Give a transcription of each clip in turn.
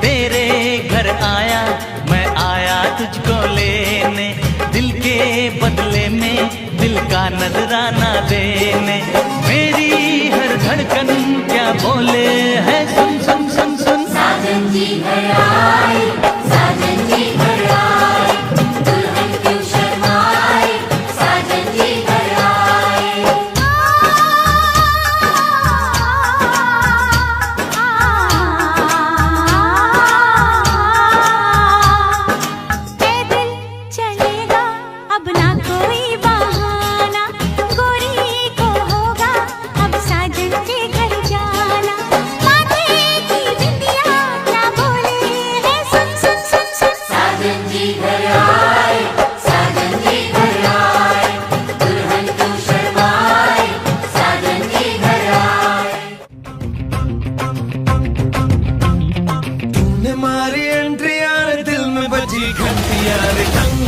तेरे घर आया, मैं आया तुझको लेने, दिल के बदले में दिल का नजराना देने। मेरी हर धड़कन क्या बोले है, सुन सुन सुन सुन। साजन जी घर आए, साजन जी घर आए, दुल्हन क्यों शर्माए, साजन जी घर आए। पैदल चलेगा अब ना कोई बहाना, गोरी को होगा अब साजन के घर जाना। माथे की बिंदिया क्या बोले है, सुन सुन सुन सुन। साजन जी घर आए, साजन जी घर आए, दुल्हन क्यों शर्माए, साजन जी घर आए। तूने मारी एंट्री यार, दिल में बजी घंटी यार, टंग।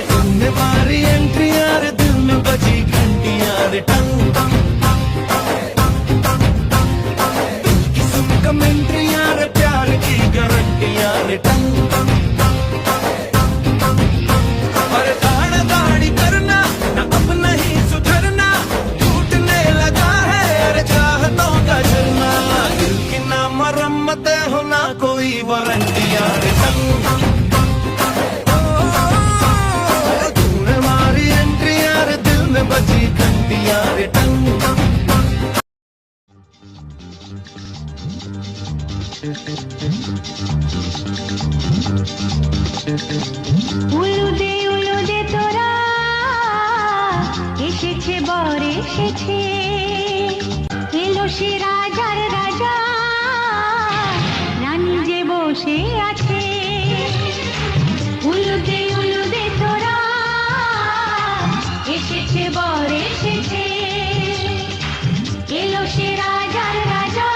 तूने मारी एंट्री यार, दिल में बजी घंटी यार, टंग। किस्म कमेंट्री यार, प्यार की गारंटी यार, टंग। पर दाढ़ दाढ़ी करना ना, अब नहीं सुधरना, टूटने लगा है अरे चाहतों का झरना। दिल की ना मरम्मत हो ना कोई वारंटी यार, टंग। तूने मारी एंट्री यार, दिल में बजी घंटी यार, टंग। উলুদে তোরা এসেছে বর এসেছে, এলো সে রাজার রাজা, রানী যে বসে আছে। উলুদে তোরা এসেছে বর এসেছে, এলো সে রাজার রাজা,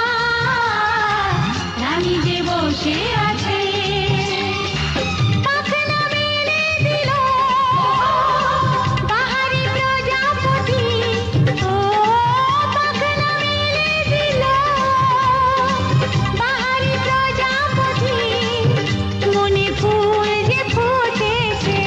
রানী যে বসে আছে। পাখনা মেলে দিল বাহারি প্রজাপতি, ও পাখনা মেলে দিল বাহারি প্রজাপতি, মনে ফুল যে ফুটেছে।